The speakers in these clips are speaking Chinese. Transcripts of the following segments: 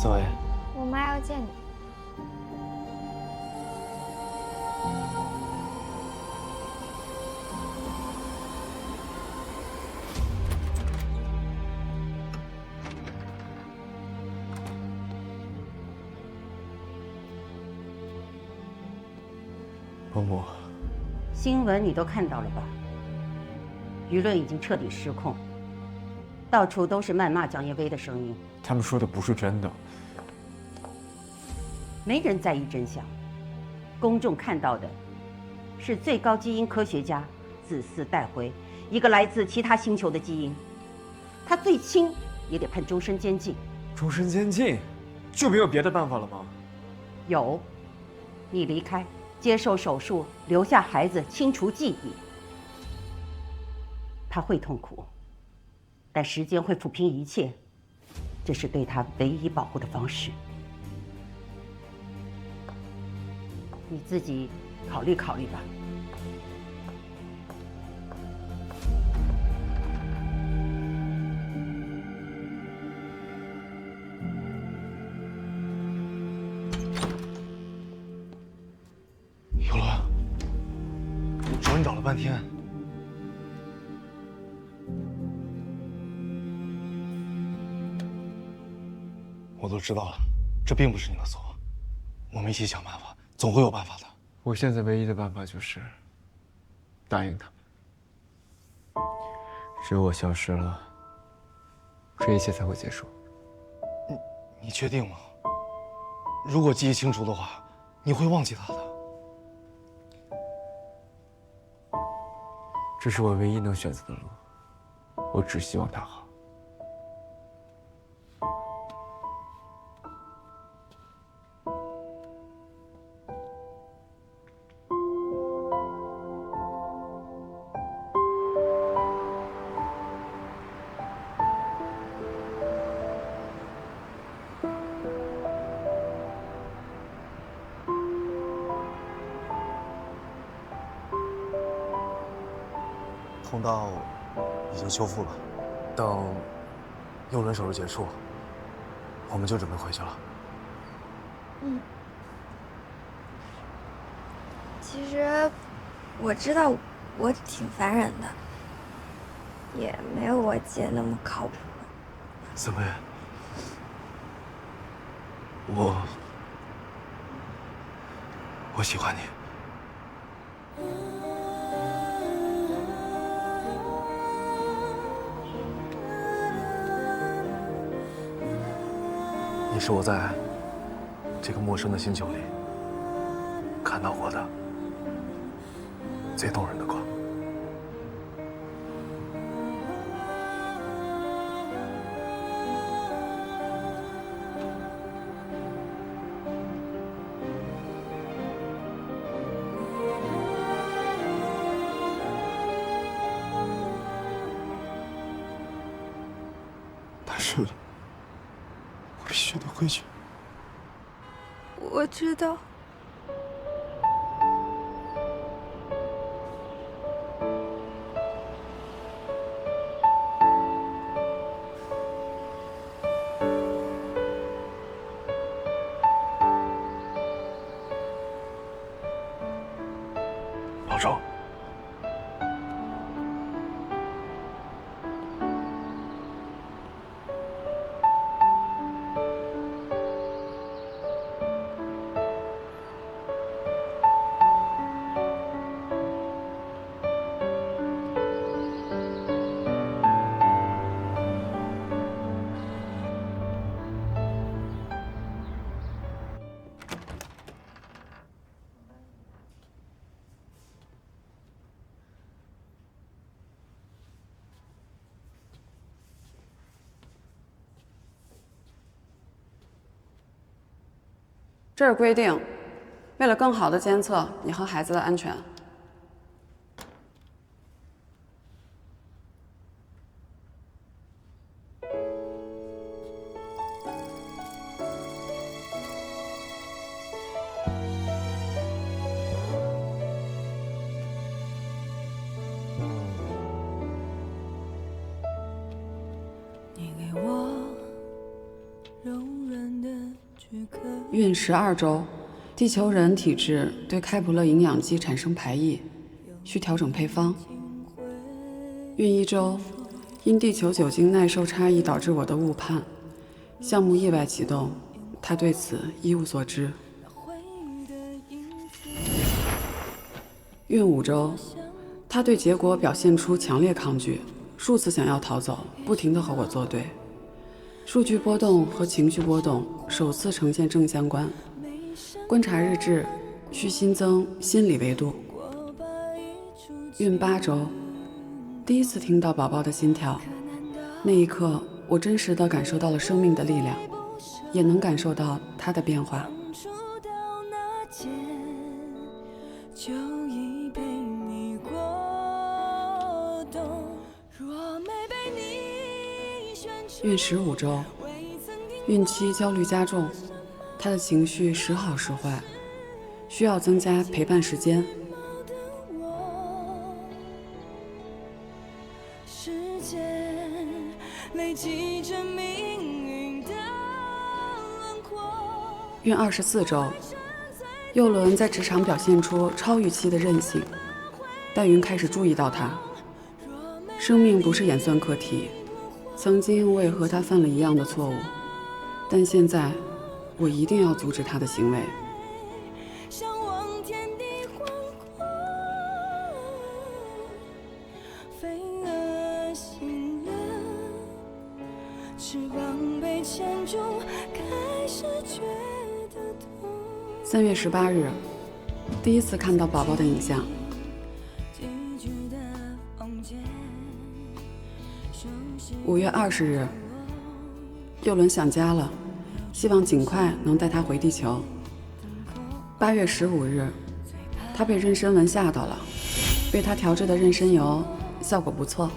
思维，我媽要見你。伯母，新聞你都看到了吧？舆論已經徹底失控，到處都是謾罵蒋叶薇的聲音。他們說的不是真的。沒人在意真相，公眾看到的是最高基因科學家自私帶回一個來自其他星球的基因，他最輕也得判終身監禁。終身監禁，就沒有別的辦法了嗎？有，你離開，接受手術，留下孩子，清除記憶。他會痛苦，但時間會撫平一切，這是對他唯一保護的方式。你自己考慮考慮吧。有了，我找你找了半天。我都知道了，这并不是你的错，我们一起想办法，总会有办法的。我现在唯一的办法就是答应他们，只有我消失了，这一切才会结束。你确定吗？如果记憶清楚的话，你会忘记他的。这是我唯一能选择的路，我只希望他好。通道已经修复了，等右轮手术结束，我们就准备回去了。其實我知道我挺煩人的，也沒有我姐那麼靠譜。思薇，我喜歡你。你是我在這個陌生的星球裡看到過的最動人的光。但是我必須得回去。我知道。保重。这是规定，为了更好的监测你和孩子的安全。你給我孕12周，地球人体质对开普勒营養剂產生排異，需調整配方。孕1周，因地球酒精耐受差異導致我的誤判，項目意外啟動，他對此一無所知。孕5周，他對結果表現出強烈抗拒，數次想要逃走，不停地和我作對。數據波動和情緒波動首次呈現正相關。觀察日誌需新增心理維度。孕8周，第一次聽到寶寶的心跳，那一刻我真實地感受到了生命的力量，也能感受到它的變化。孕15周，孕期焦慮加重，他的情緒時好時壞，需要增加陪伴時間。孕24周，佑倫在職場表現出超預期的韌性，戴雲開始注意到他。生命不是演算課題。曾經我也和他犯了一樣的錯誤，但現在我一定要阻止他的行為。3月18日，第一次看到寶寶的影像。5月20日，佑倫想家了，希望盡快能帶他回地球。8月15日，他被妊娠紋嚇到了，為他調製的妊娠油效果不錯。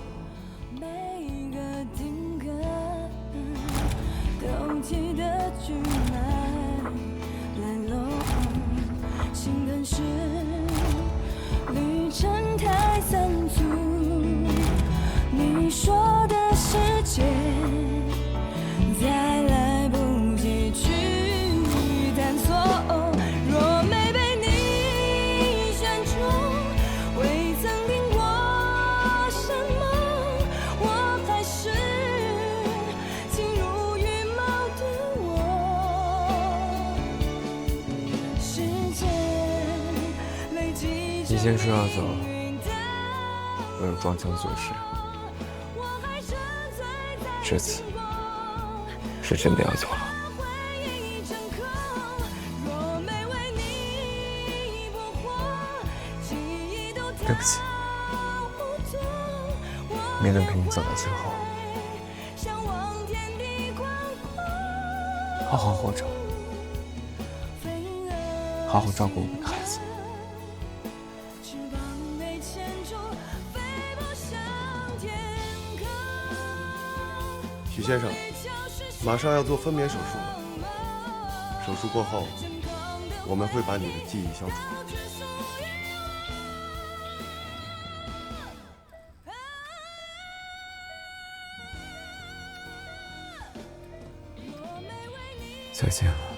你說的世界再來不及去探索，若沒被你選中，未曾聽過什麼，我還是情如羽毛的我。時間累積着，你先說要走，我又裝腔作勢。這次是真的要走了。對不起，沒能陪你走到最後。好好活着，好好照顧我們的孩子。許先生，馬上要做分娩手術了。手術過後，我們會把你的記憶消除。再見了。